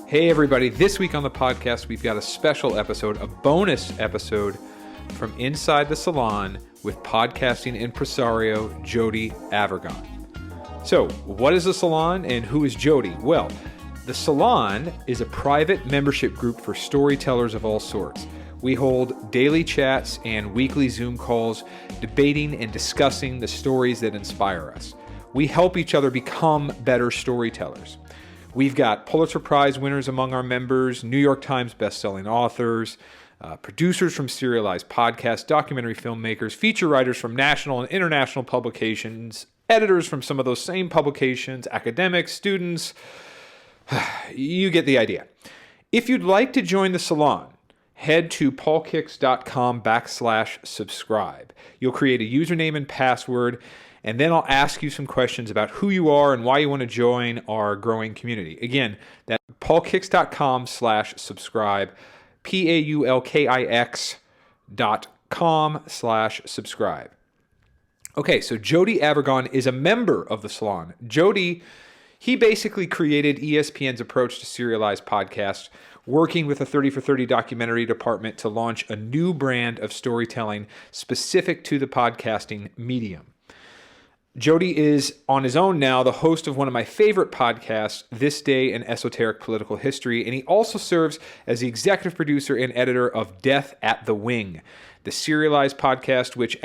Hey everybody, this week on the podcast we've got a special episode, a bonus episode from Inside the Salon with podcasting impresario Jody Avirgan. So, what is the Salon and who is Jody? Well, the Salon is a private membership group for storytellers of all sorts. We hold daily chats and weekly Zoom calls debating and discussing the stories that inspire us. We help each other become better storytellers. We've got Pulitzer Prize winners among our members, New York Times bestselling authors, producers from serialized podcasts, documentary filmmakers, feature writers from national and international publications, editors from some of those same publications, academics, students. You get the idea. If you'd like to join the Salon, head to paulkicks.com/subscribe. You'll create a username and password, and then I'll ask you some questions about who you are and why you want to join our growing community. Again, that's paulkicks.com/subscribe, paulkix.com/subscribe. Okay, so Jody Avirgan is a member of the Salon. Jody, he basically created ESPN's approach to serialized podcasts, working with the 30 for 30 documentary department to launch a new brand of storytelling specific to the podcasting medium. Jody is, on his own now, the host of one of my favorite podcasts, This Day in Esoteric Political History, and he also serves as the executive producer and editor of Death at the Wing, the serialized podcast which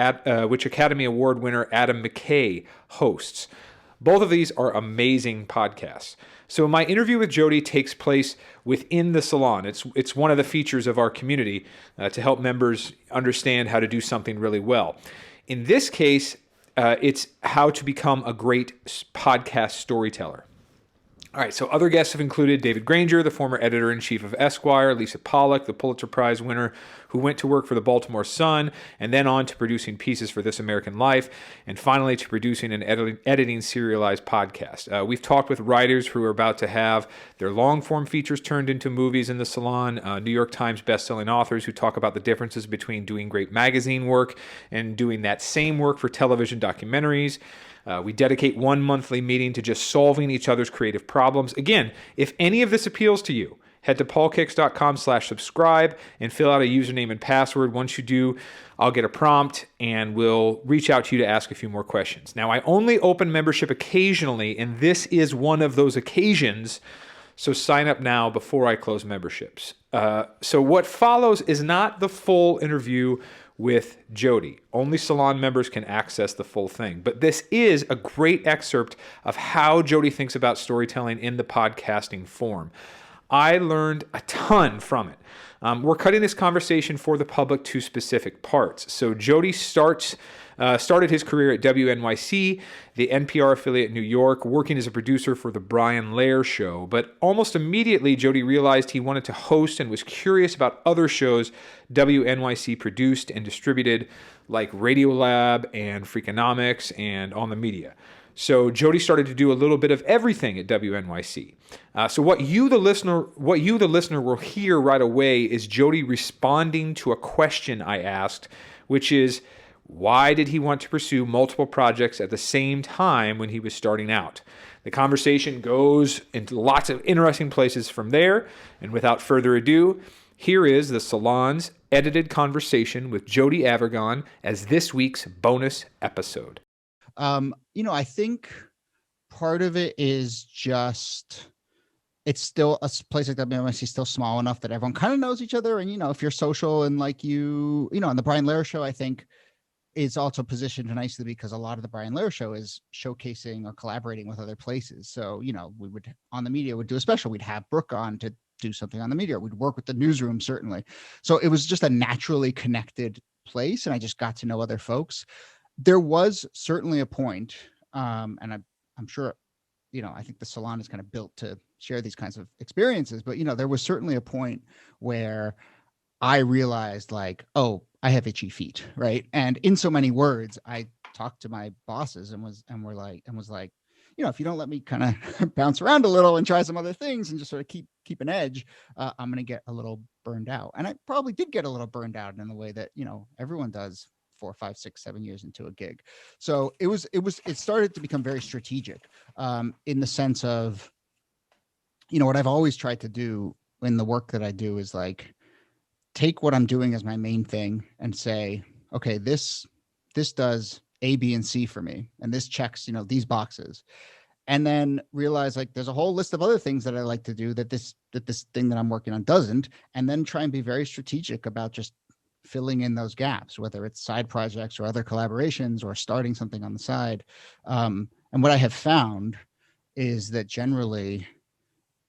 Academy Award winner Adam McKay hosts. Both of these are amazing podcasts. So my interview with Jody takes place within the Salon. It's one of the features of our community to help members understand how to do something really well. In this case, it's how to become a great podcast storyteller. All right, so other guests have included David Granger, the former editor-in-chief of Esquire, Lisa Pollack, the Pulitzer Prize winner who went to work for the Baltimore Sun, and then on to producing pieces for This American Life, and finally to producing and editing serialized podcasts. We've talked with writers who are about to have their long-form features turned into movies in the Salon, New York Times bestselling authors who talk about the differences between doing great magazine work and doing that same work for television documentaries. We dedicate one monthly meeting to just solving each other's creative problems. Again, if any of this appeals to you, head to paulkicks.com/subscribe and fill out a username and password. Once you do, I'll get a prompt and we'll reach out to you to ask a few more questions. Now, I only open membership occasionally, and this is one of those occasions, so sign up now before I close memberships. So what follows is not the full interview with Jody. Only Salon members can access the full thing. But this is a great excerpt of how Jody thinks about storytelling in the podcasting form. I learned a ton from it. We're cutting this conversation for the public to specific parts. So Jody started his career at WNYC, the NPR affiliate in New York, working as a producer for The Brian Lehrer Show. But almost immediately, Jody realized he wanted to host and was curious about other shows WNYC produced and distributed, like Radiolab and Freakonomics and On the Media. So Jody started to do a little bit of everything at WNYC. So what you, the listener, will hear right away is Jody responding to a question I asked, which is, why did he want to pursue multiple projects at the same time when he was starting out? The conversation goes into lots of interesting places from there. And without further ado, here is the Salon's edited conversation with Jody Avirgan as this week's bonus episode. I think part of it is just, it's still a place like WNYC is still small enough that everyone kind of knows each other. And, if you're social and on the Brian Lehrer Show, I think is also positioned nicely because a lot of the Brian Lehrer Show is showcasing or collaborating with other places. So, we would, On the Media would do a special. We'd have Brooke on to do something on the media. We'd work with the newsroom, certainly. So it was just a naturally connected place. And I just got to know other folks. There was certainly a point, and I'm sure, I think the Salon is kind of built to share these kinds of experiences, but, there was certainly a point where I realized like, oh, I have itchy feet, right? And in so many words, I talked to my bosses and was like, if you don't let me kind of bounce around a little and try some other things and just sort of keep an edge, I'm going to get a little burned out. And I probably did get a little burned out in the way that, everyone does 4, 5, 6, 7 years into a gig. So it started to become very strategic in the sense of, what I've always tried to do in the work that I do is like take what I'm doing as my main thing and say, okay, this does A, B, and C for me, and this checks, these boxes, and then realize like there's a whole list of other things that I like to do that this thing that I'm working on doesn't, and then try and be very strategic about just filling in those gaps, whether it's side projects or other collaborations or starting something on the side. And what I have found is that generally,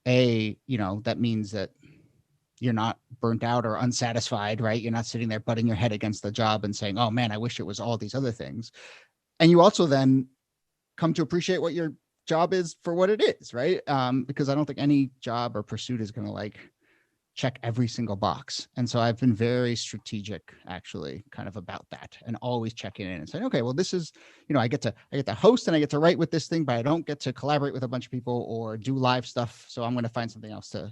that means that you're not burnt out or unsatisfied, right? You're not sitting there butting your head against the job and saying, oh man, I wish it was all these other things. And you also then come to appreciate what your job is for what it is, right? Because I don't think any job or pursuit is going to like check every single box. And so I've been very strategic actually kind of about that, and always checking in and saying, okay, well, this is, I get to host and I get to write with this thing, but I don't get to collaborate with a bunch of people or do live stuff. So I'm going to find something else to,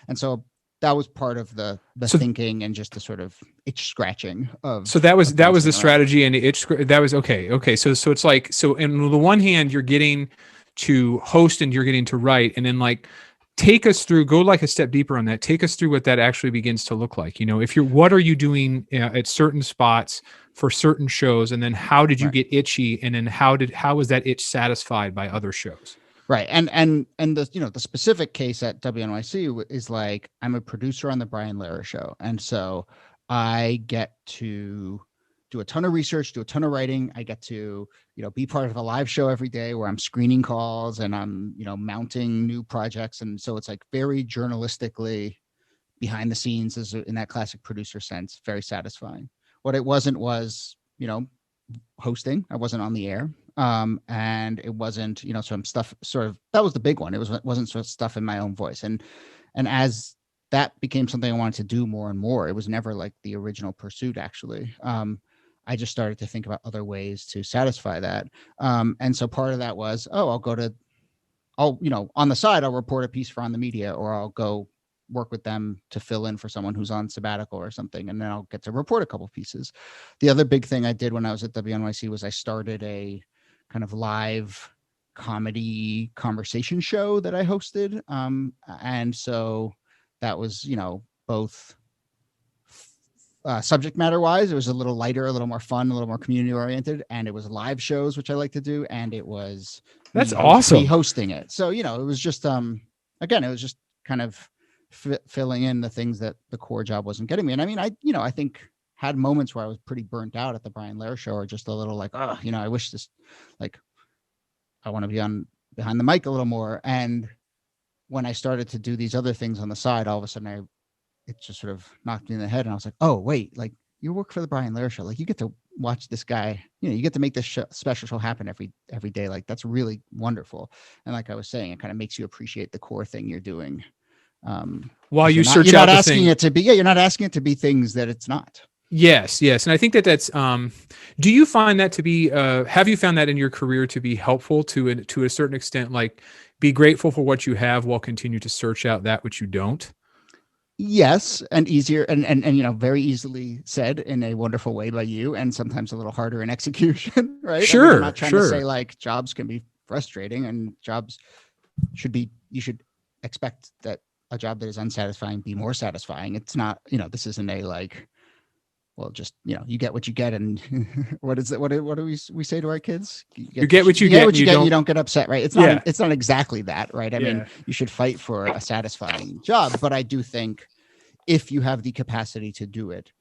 and so that was part of the thinking and just the sort of itch scratching of. So that was the strategy, and that was okay. So it's like, so on the one hand, you're getting to host and you're getting to write, and then like take us through, go like a step deeper on that. Take us through what that actually begins to look like. What are you doing at certain spots for certain shows, and then how did you get itchy, and then how was that itch satisfied by other shows? Right. And the specific case at WNYC is like, I'm a producer on the Brian Lehrer show. And so I get to do a ton of research, do a ton of writing. I get to, be part of a live show every day where I'm screening calls and I'm, mounting new projects. And so it's like very journalistically behind the scenes, is in that classic producer sense, very satisfying. What it wasn't was, hosting. I wasn't on the air. And it wasn't, some stuff sort of, that was the big one. Wasn't sort of stuff in my own voice. And as that became something I wanted to do more and more, it was never like the original pursuit, actually. I just started to think about other ways to satisfy that. And so part of that was, on the side, I'll report a piece for On the Media, or I'll go work with them to fill in for someone who's on sabbatical or something, and then I'll get to report a couple pieces. The other big thing I did when I was at WNYC was I started a kind of live comedy conversation show that I hosted. And so that was, both subject matter wise, it was a little lighter, a little more fun, a little more community oriented, and it was live shows, which I like to do. And it was awesome. Me hosting it. So, it was just, again, it was just kind of filling in the things that the core job wasn't getting me. And I mean, I think had moments where I was pretty burnt out at the Brian Lehrer show, or just a little like, I wish this, like, I want to be on behind the mic a little more. And when I started to do these other things on the side, all of a sudden it just sort of knocked me in the head. And I was like, oh, wait, like you work for the Brian Lehrer show. Like you get to watch this guy, you get to make this special show happen every day. Like that's really wonderful. And like I was saying, it kind of makes you appreciate the core thing you're doing. While you search out the thing. You're not asking it to be things that it's not. Yes. And I think that's, do you find that to be, have you found that in your career to be helpful to a certain extent, like be grateful for what you have while continue to search out that which you don't? Yes. And easier and very easily said in a wonderful way by you, and sometimes a little harder in execution, right? Sure. I'm not trying to say like jobs can be frustrating, and jobs you should expect that a job that is unsatisfying be more satisfying. It's not, this isn't a like, well, just, you get what you get. And what is it? What do we say to our kids? You get what you get. You don't get upset, right? It's not exactly that, right? I mean, you should fight for a satisfying job, but I do think if you have the capacity to do it,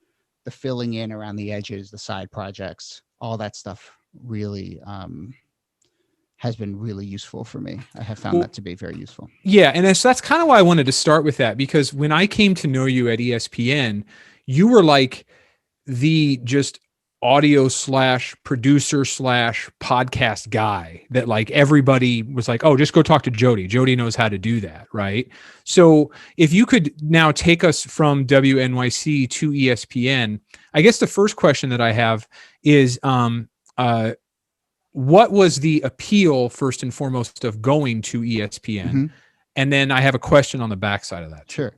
the filling in around the edges, the side projects, all that stuff really, has been really useful for me. I have found that to be very useful. Yeah. And that's kind of why I wanted to start with that, because when I came to know you at ESPN, you were like the just audio / producer / podcast guy that like everybody was like, oh, just go talk to Jody. Jody knows how to do that. Right. So if you could now take us from WNYC to ESPN, I guess the first question that I have is, what was the appeal first and foremost of going to ESPN? Mm-hmm. And then I have a question on the backside of that. Sure.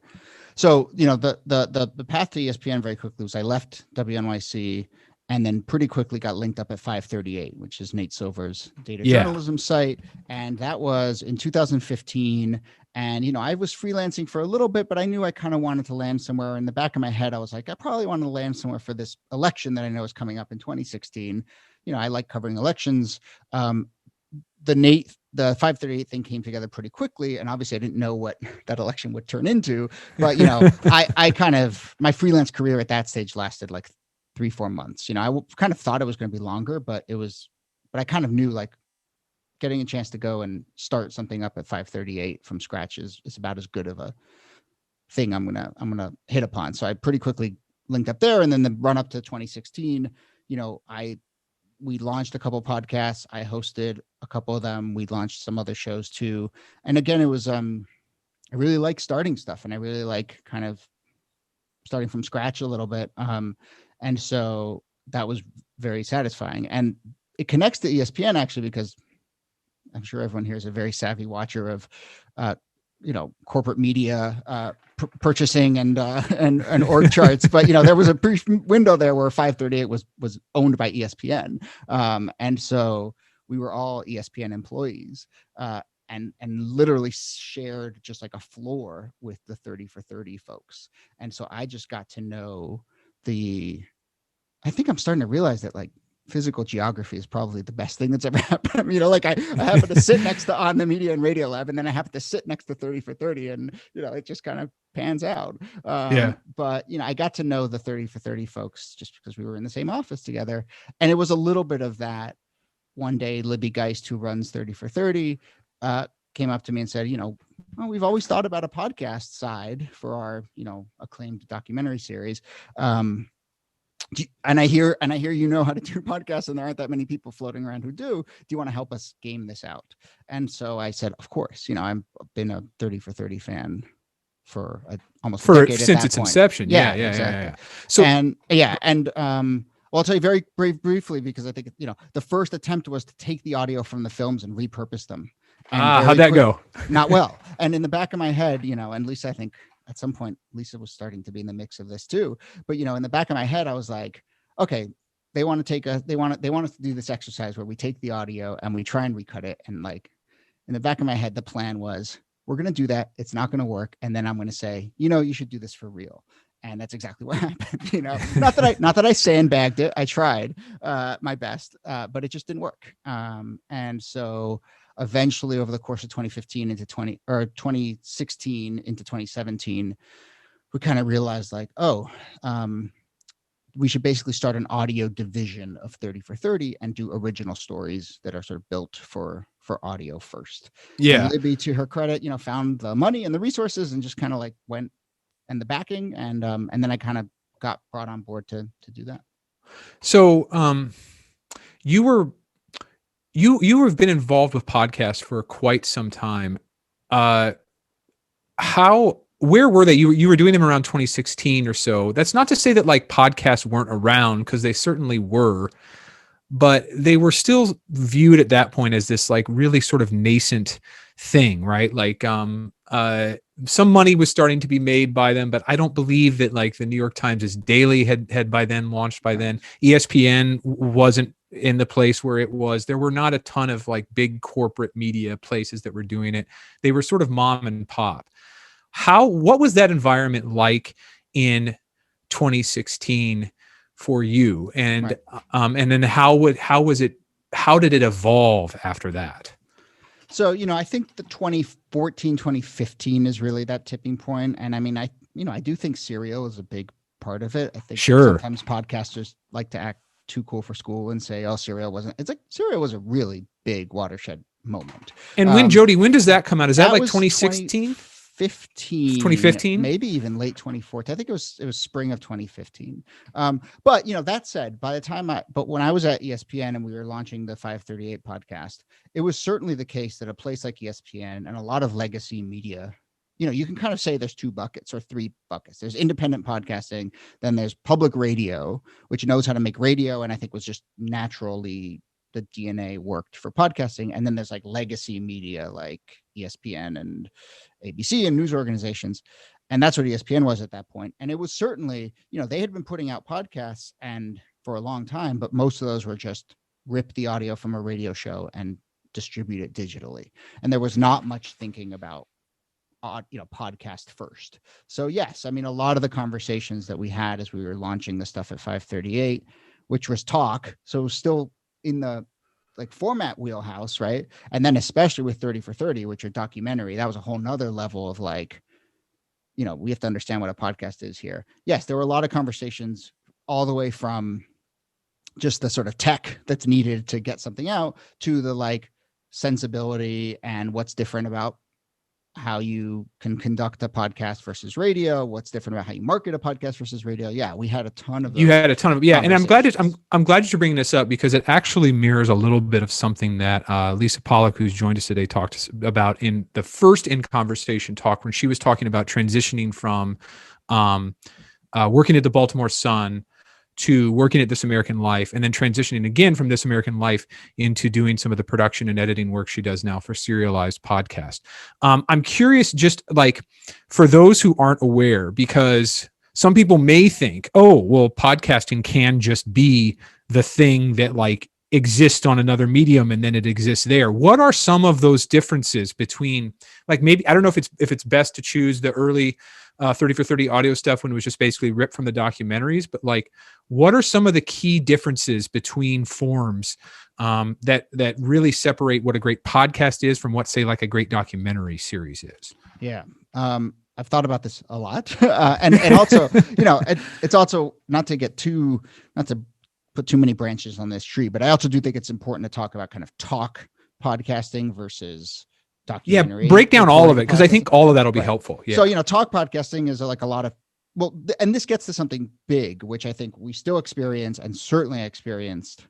So, the path to ESPN very quickly was I left WNYC and then pretty quickly got linked up at 538, which is Nate Silver's data journalism site. And that was in 2015. And, I was freelancing for a little bit, but I knew I kind of wanted to land somewhere. In the back of my head, I was like, I probably want to land somewhere for this election that I know is coming up in 2016. I like covering elections. The 538 thing came together pretty quickly, and obviously I didn't know what that election would turn into, but I kind of, my freelance career at that stage lasted like 3-4 months. I kind of thought it was going to be longer, but I kind of knew like getting a chance to go and start something up at 538 from scratch is about as good of a thing I'm gonna hit upon. So I pretty quickly linked up there, and then the run up to 2016, we launched a couple podcasts. I hosted a couple of them. We launched some other shows too. And again, it was, I really like starting stuff, and I really like kind of starting from scratch a little bit. And so that was very satisfying. And it connects to ESPN actually, because I'm sure everyone here is a very savvy watcher of, corporate media, purchasing and org charts. But, there was a brief window there where 538 was owned by ESPN. And so we were all ESPN employees, and literally shared just like a floor with the 30 for 30 folks. And so I just got to know I think I'm starting to realize that like physical geography is probably the best thing that's ever happened. Like I happen to sit next to On the Media and Radio Lab, and then I happen to sit next to 30 for 30, and it just kind of pans out. But I got to know the 30 for 30 folks just because we were in the same office together, and it was a little bit of that. One day, Libby Geist, who runs 30 for 30, came up to me and said, well, we've always thought about a podcast side for our acclaimed documentary series. And I hear how to do podcasts, and there aren't that many people floating around who do. Do you want to help us game this out? And so I said, of course. I've been a 30 for 30 fan for almost a decade since its inception. Yeah, exactly. So I'll tell you very briefly, because I think the first attempt was to take the audio from the films and repurpose them. How'd that go? Not well. And in the back of my head, and Lisa, I think at some point, Lisa was starting to be in the mix of this too. But, in the back of my head, I was like, okay, they want us to do this exercise where we take the audio and we try and recut it. And like in the back of my head, the plan was, we're going to do that. It's not going to work. And then I'm going to say, you should do this for real. And that's exactly what happened. Not that I sandbagged it. I tried my best, but it just didn't work. And so eventually, over the course of 2016 into 2017, we kind of realized like, we should basically start an audio division of 30 for 30 and do original stories that are sort of built for audio first. Yeah. And Libby, to her credit, found the money and the resources and just kind of like went, and the backing, and then I kind of got brought on board to do that. So you have been involved with podcasts for quite some time. Where were they? You were doing them around 2016 or so. That's not to say that like podcasts weren't around, because they certainly were, but they were still viewed at that point as this like really sort of nascent thing, right? Like some money was starting to be made by them, but I don't believe that like the New York Times' Daily had by then launched by then. ESPN wasn't in the place where it was. There were not a ton of like big corporate media places that were doing it. They were sort of mom and pop. What was that environment like in 2016 for you? And right. And then how did it evolve after that? So, I think the 2014, 2015 is really that tipping point. And I mean, I do think Serial is a big part of it. I think sometimes podcasters like to act too cool for school and say, oh, Serial wasn't. It's like Serial was a really big watershed moment. And when does that come out? Is that like 2016? 2015, maybe even late 2014. I think it was spring of 2015. But that said, but when I was at ESPN and we were launching the 538 podcast, it was certainly the case that a place like ESPN and a lot of legacy media, you can kind of say there's 2 buckets or 3 buckets. There's independent podcasting, then there's public radio, which knows how to make radio, and I think was just naturally the DNA worked for podcasting. And then there's like legacy media like ESPN and ABC and news organizations. And that's what ESPN was at that point. And it was certainly, they had been putting out podcasts and for a long time, but most of those were just rip the audio from a radio show and distribute it digitally. And there was not much thinking about podcast first. So yes, I mean, a lot of the conversations that we had as we were launching the stuff at 538, which was talk, so still in the like format wheelhouse, right? And then especially with 30 for 30, which are documentary, that was a whole nother level of like, we have to understand what a podcast is here. Yes, there were a lot of conversations all the way from just the sort of tech that's needed to get something out to the like sensibility and what's different about how you can conduct a podcast versus radio, what's different about how you market a podcast versus radio. Yeah, we had a ton of those. You had a ton of, yeah. And I'm glad that you're bringing this up, because it actually mirrors a little bit of something that Lisa Pollock, who's joined us today, talked about in the first In Conversation talk, when she was talking about transitioning from working at the Baltimore Sun to working at This American Life, and then transitioning again from This American Life into doing some of the production and editing work she does now for Serialized Podcast. I'm curious, just like for those who aren't aware, because some people may think, oh, well, podcasting can just be the thing that like exists on another medium and then it exists there. What are some of those differences between, like, maybe, I don't know if it's best to choose the early 30 for 30 audio stuff when it was just basically ripped from the documentaries, but like, what are some of the key differences between forms that really separate what a great podcast is from what, say, like a great documentary series is? Yeah. I've thought about this a lot. And also, it's also not to put too many branches on this tree, but I also do think it's important to talk about kind of talk podcasting versus documentary. Yeah, break down all of it, because I think all of that will be helpful. Yeah. So, talk podcasting is like a lot of, and this gets to something big, which I think we still experience, and certainly I experienced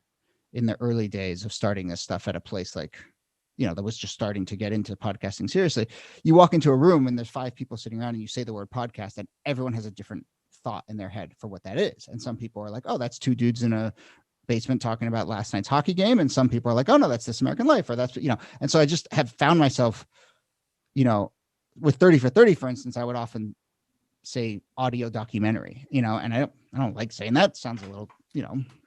in the early days of starting this stuff at a place like, that was just starting to get into podcasting seriously. You walk into a room and there's 5 people sitting around and you say the word podcast and everyone has a different thought in their head for what that is. And some people are like, oh, that's 2 dudes in a basement talking about last night's hockey game. And some people are like, oh no, that's This American Life, or that's, and so I just have found myself, with 30 for 30, for instance, I would often say audio documentary, and I don't like saying that. It sounds a little,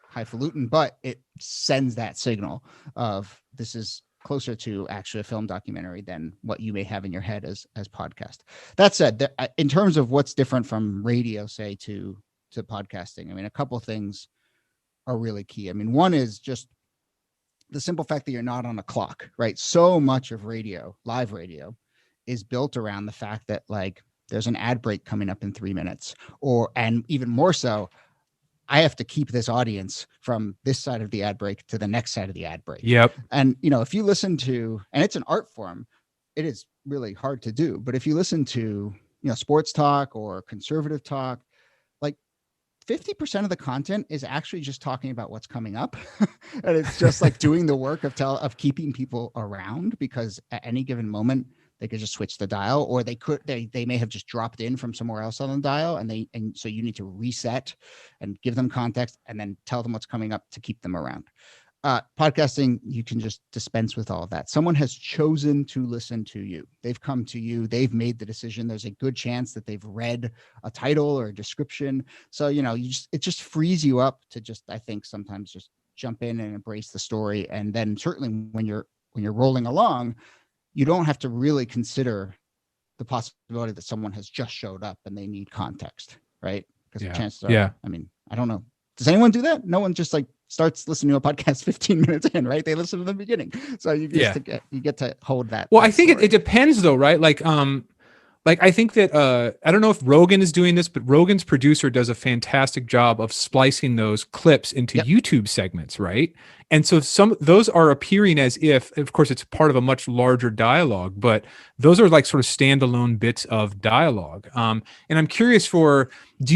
highfalutin, but it sends that signal of this is closer to actually a film documentary than what you may have in your head as podcast. That said, in terms of what's different from radio, say, to podcasting, I mean, a couple of things are really key. I mean, one is just the simple fact that you're not on a clock, right? So much of radio, live radio, is built around the fact that like there's an ad break coming up in 3 minutes, and even more so, I have to keep this audience from this side of the ad break to the next side of the ad break. Yep. And, if you listen to, and it's an art form, it is really hard to do. But if you listen to, sports talk or conservative talk, like 50% of the content is actually just talking about what's coming up. And it's just like doing the work of keeping people around, because at any given moment, they could just switch the dial, or they may have just dropped in from somewhere else on the dial, and so you need to reset and give them context and then tell them what's coming up to keep them around. Podcasting, you can just dispense with all of that. Someone has chosen to listen to you. They've come to you. They've made the decision. There's a good chance that they've read a title or a description. So, it just frees you up to just, I think, sometimes just jump in and embrace the story. And then certainly when you're rolling along, you don't have to really consider the possibility that someone has just showed up and they need context, right? Because the chances are, I mean, I don't know. Does anyone do that? No one just like starts listening to a podcast 15 minutes in, right? They listen to the beginning. So you get to hold that. Well, I think it depends though, right? Like I think that I don't know if Rogan is doing this, but Rogan's producer does a fantastic job of splicing those clips into YouTube segments, right? And so those are appearing as if, of course, it's part of a much larger dialogue, but those are like sort of standalone bits of dialogue. And I'm curious do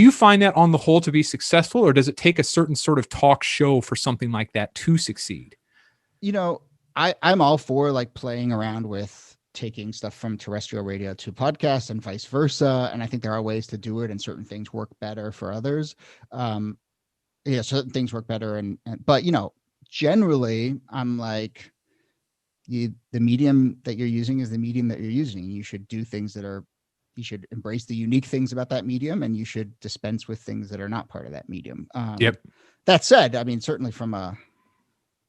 you find that on the whole to be successful, or does it take a certain sort of talk show for something like that to succeed? I'm all for like playing around with taking stuff from terrestrial radio to podcasts and vice versa. And I think there are ways to do it, and certain things work better for others. Certain things work better. But generally I'm like, the medium that you're using is the medium that you're using. You should do things you should embrace the unique things about that medium, and you should dispense with things that are not part of that medium. That said, I mean, certainly from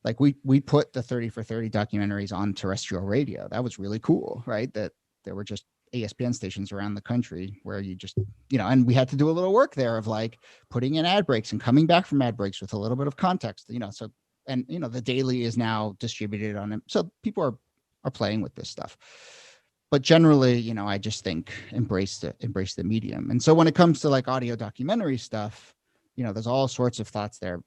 like we put the 30 for 30 documentaries on terrestrial radio. That was really cool, right? That there were just ESPN stations around the country where you just, and we had to do a little work there of like putting in ad breaks and coming back from ad breaks with a little bit of context, so, and, the Daily is now distributed on it. So people are playing with this stuff. But generally, I just think embrace the medium. And so when it comes to like audio documentary stuff, there's all sorts of thoughts there,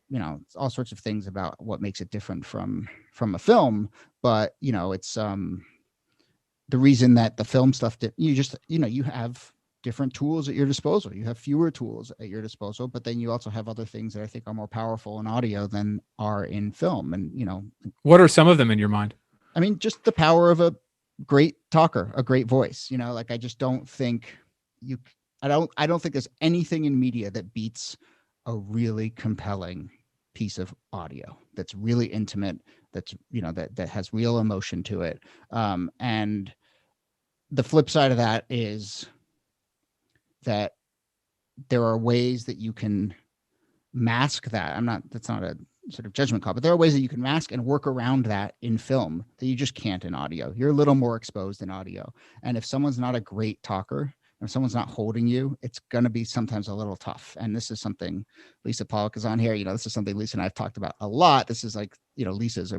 all sorts of things about what makes it different from a film. But, it's the reason that the film stuff you have different tools at your disposal. You have fewer tools at your disposal, but then you also have other things that I think are more powerful in audio than are in film. And, what are some of them in your mind? I mean, just the power of a great talker, a great voice, like, I just don't think I don't think there's anything in media that beats a really compelling piece of audio that's really intimate, that's, that has real emotion to it. And the flip side of that is that there are ways that you can mask that. That's not a sort of judgment call, but there are ways that you can mask and work around that in film that you just can't in audio. You're a little more exposed in audio. And if someone's not a great talker, if someone's not holding you, it's going to be sometimes a little tough. And this is something Lisa Pollock is on here. This is something Lisa and I've talked about a lot. This is like, Lisa's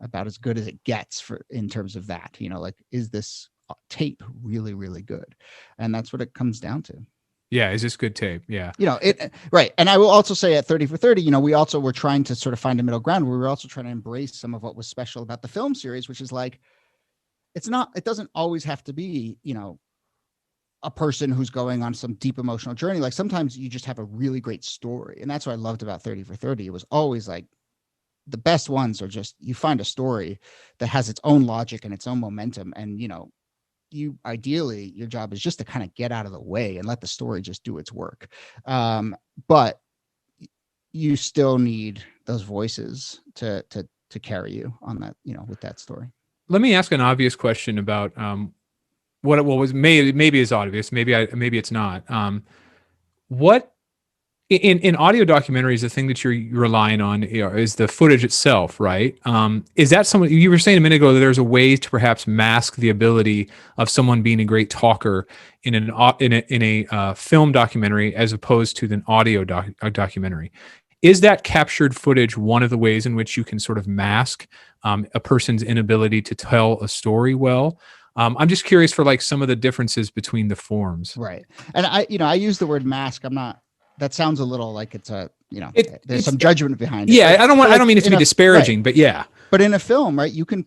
about as good as it gets in terms of that, like, is this tape really, really good? And that's what it comes down to. Yeah. Is this good tape? Yeah. Right. And I will also say at 30 for 30, we also were trying to sort of find a middle ground. We were also trying to embrace some of what was special about the film series, which is like, it doesn't always have to be, a person who's going on some deep emotional journey. Like sometimes you just have a really great story. And that's what I loved about 30 for 30. It was always like the best ones are just, you find a story that has its own logic and its own momentum. And, you ideally, your job is just to kind of get out of the way and let the story just do its work. But you still need those voices to carry you on that, with that story. Let me ask an obvious question about what was maybe is obvious, maybe it's not. What in audio documentaries, the thing that you're relying on is the footage itself, right? Is that someone you were saying a minute ago that there's a way to perhaps mask the ability of someone being a great talker in a film documentary as opposed to an audio documentary? Is that captured footage one of the ways in which you can sort of mask a person's inability to tell a story well? I'm just curious for like some of the differences between the forms. Right. And I use the word mask. That sounds a little like it's there's some judgment behind it. Yeah. I don't mean it to be disparaging, right. But yeah. But in a film, right, you can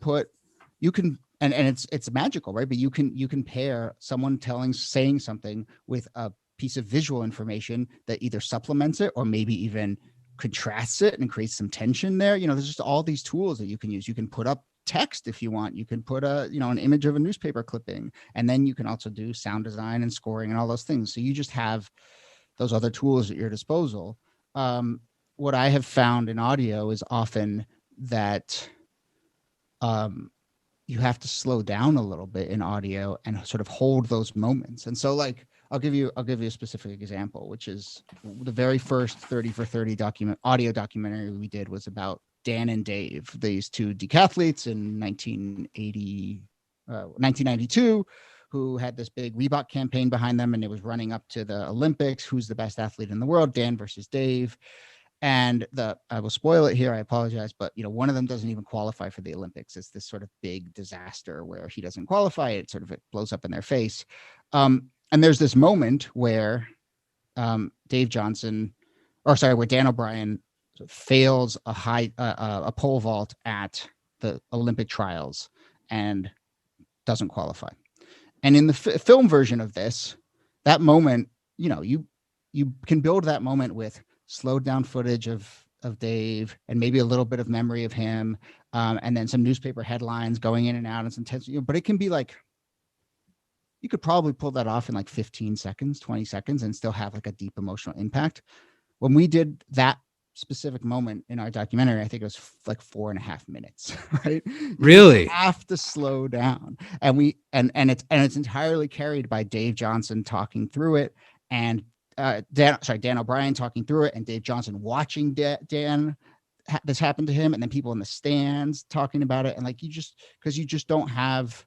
and it's magical, right? But you can pair someone saying something with a piece of visual information that either supplements it or maybe even contrasts it and creates some tension there. There's just all these tools that you can use. You can put up text if you want. You can put an image of a newspaper clipping, and then you can also do sound design and scoring and all those things. So you just have those other tools at your disposal. What I have found in audio is often that you have to slow down a little bit in audio and sort of hold those moments. And so like, I'll give you a specific example, which is the very first 30 for 30 audio documentary we did was about Dan and Dave, these two decathletes in 1992, who had this big Reebok campaign behind them, and it was running up to the Olympics. Who's the best athlete in the world? Dan versus Dave. And I will spoil it here. I apologize, but one of them doesn't even qualify for the Olympics. It's this sort of big disaster where he doesn't qualify. It blows up in their face. And there's this moment where where Dan O'Brien fails a pole vault at the Olympic trials and doesn't qualify. And in the film version of this, that moment, you can build that moment with slowed down footage of Dave and maybe a little bit of memory of him, and then some newspaper headlines going in and out and some tension. But it can be like, you could probably pull that off in like 15 seconds, 20 seconds, and still have like a deep emotional impact. When we did that specific moment in our documentary, I think it was like 4.5 minutes, right? Really? You have to slow down. And it's entirely carried by Dave Johnson talking through it, and Dan O'Brien talking through it, and Dave Johnson watching Dan this happened to him, and then people in the stands talking about it. And like, you just don't have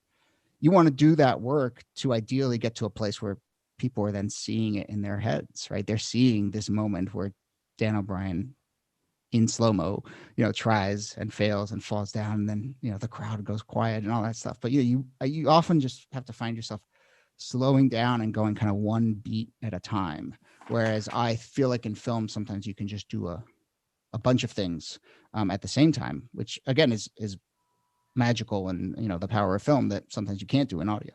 you want to do that work to ideally get to a place where people are then seeing it in their heads, right? They're seeing this moment where Dan O'Brien in slow-mo, tries and fails and falls down, and then, the crowd goes quiet and all that stuff. But you often just have to find yourself slowing down and going kind of one beat at a time. Whereas I feel like in film, sometimes you can just do a bunch of things at the same time, which again is magical, and the power of film that sometimes you can't do in audio.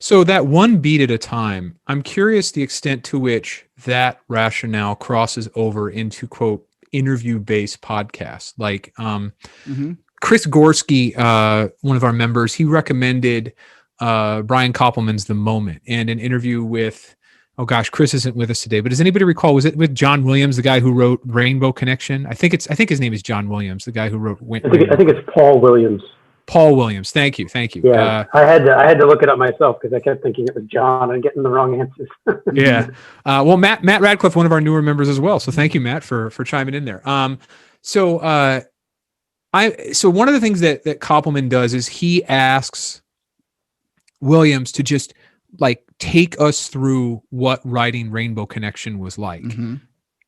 So that one beat at a time, I'm curious the extent to which that rationale crosses over into, quote, interview-based podcasts. Like Chris Gorski, one of our members, he recommended Brian Koppelman's The Moment, and an interview with, oh gosh, Chris isn't with us today, but does anybody recall, was it with John Williams, the guy who wrote Rainbow Connection? I think his name is John Williams, the guy who wrote I think it's Paul Williams. Paul Williams. Thank you. Yeah, I had to look it up myself because I kept thinking it was John and getting the wrong answers. Yeah. Well, Matt Radcliffe, one of our newer members as well. So thank you, Matt, for chiming in there. So one of the things that Koppelman does is he asks Williams to just like take us through what writing Rainbow Connection was like. Mm-hmm.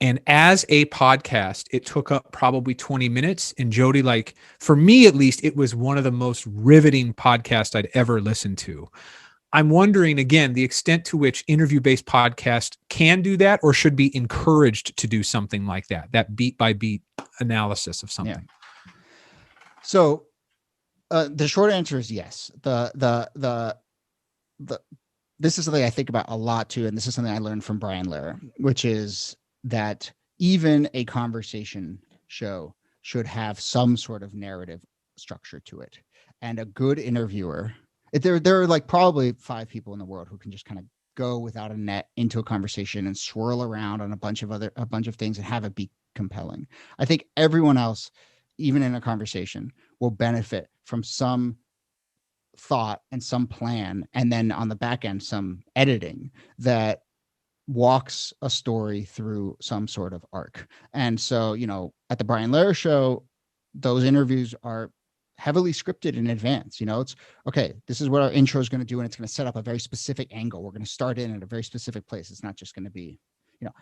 And as a podcast, it took up probably 20 minutes. And Jody, like for me, at least, it was one of the most riveting podcasts I'd ever listened to. I'm wondering, again, the extent to which interview-based podcasts can do that or should be encouraged to do something like that beat by beat analysis of something. Yeah. So the short answer is yes. This is something I think about a lot too. And this is something I learned from Brian Lehrer, which is that even a conversation show should have some sort of narrative structure to it. And a good interviewer, there are like probably 5 people in the world who can just kind of go without a net into a conversation and swirl around on a bunch of things and have it be compelling. I think everyone else, even in a conversation, will benefit from some thought and some plan, and then on the back end, some editing that walks a story through some sort of arc. And so, at the Brian Lehrer show, those interviews are heavily scripted in advance. It's okay, this is what our intro is going to do, and it's going to set up a very specific angle. We're going to start in at a very specific place. It's not just going to be,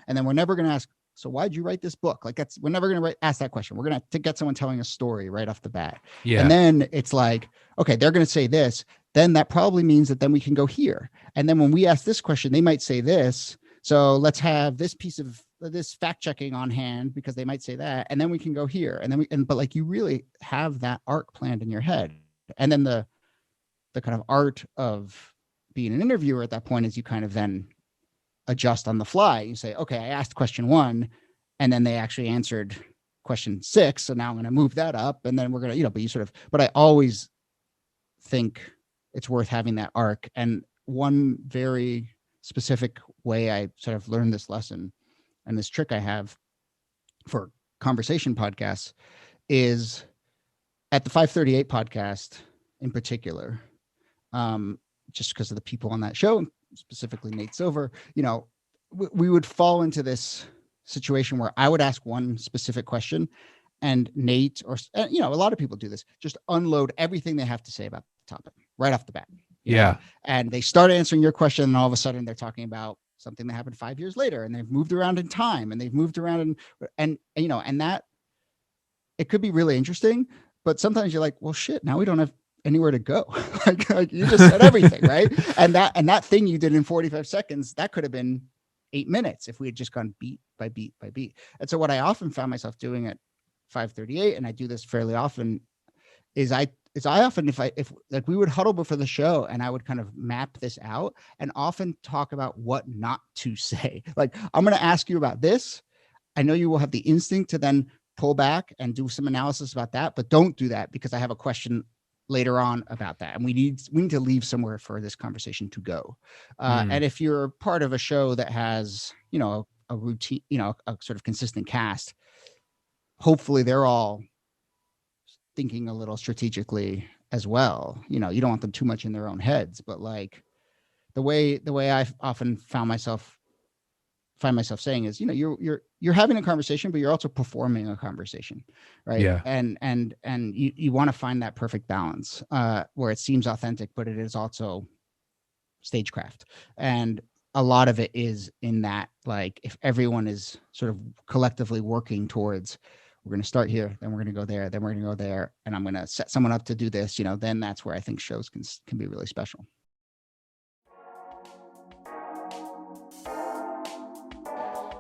and then we're never going to ask, so why'd you write this book? Like we're never going to ask that question. We're going to get someone telling a story right off the bat. Yeah. And then it's like, okay, they're going to say this, then that probably means that then we can go here. And then when we ask this question, they might say this. So let's have this piece of this fact checking on hand because they might say that, and then we can go here. And then but like you really have that arc planned in your head. And then the kind of art of being an interviewer at that point is you kind of then adjust on the fly. You say, okay, I asked question 1 and then they actually answered question 6. So now I'm going to move that up, and then we're going to, but I always think it's worth having that arc. And one very specific way I sort of learned this lesson and this trick I have for conversation podcasts is at the 538 podcast in particular, just because of the people on that show, specifically Nate Silver, we would fall into this situation where I would ask one specific question and Nate, or, a lot of people do this, just unload everything they have to say about the topic right off the bat. Yeah. And they start answering your question, and all of a sudden they're talking about something that happened 5 years later, and they've moved around in time, and they've moved around and that it could be really interesting, but sometimes you're like, well, shit, now we don't have anywhere to go. like you just said everything, right? And that thing you did in 45 seconds, that could have been 8 minutes if we had just gone beat by beat by beat. And so what I often found myself doing at 538, and I do this fairly often, is I often, if like we would huddle before the show and I would kind of map this out and often talk about what not to say. Like, I'm going to ask you about this. I know you will have the instinct to then pull back and do some analysis about that, but don't do that because I have a question later on about that. And we need to leave somewhere for this conversation to go. And if you're part of a show that has, a routine, a sort of consistent cast, hopefully they're all thinking a little strategically as well. You don't want them too much in their own heads, but like the way I've often found myself find myself saying is, you're having a conversation, but you're also performing a conversation, right? Yeah. And you want to find that perfect balance where it seems authentic, but it is also stagecraft. And a lot of it is in that, like, if everyone is sort of collectively working towards, we're going to start here, then we're going to go there, then we're going to go there, and I'm going to set someone up to do this, then that's where I think shows can be really special.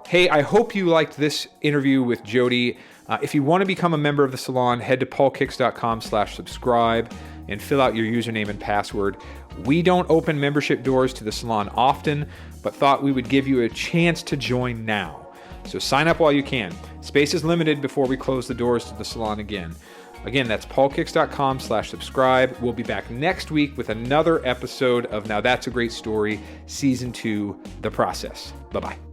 Hey, I hope you liked this interview with Jody. If you want to become a member of the Salon, head to paulkicks.com/subscribe and fill out your username and password. We don't open membership doors to the Salon often, but thought we would give you a chance to join now. So sign up while you can. Space is limited before we close the doors to the Salon again. Again, that's paulkicks.com/subscribe. We'll be back next week with another episode of Now That's a Great Story, Season 2, The Process. Bye-bye.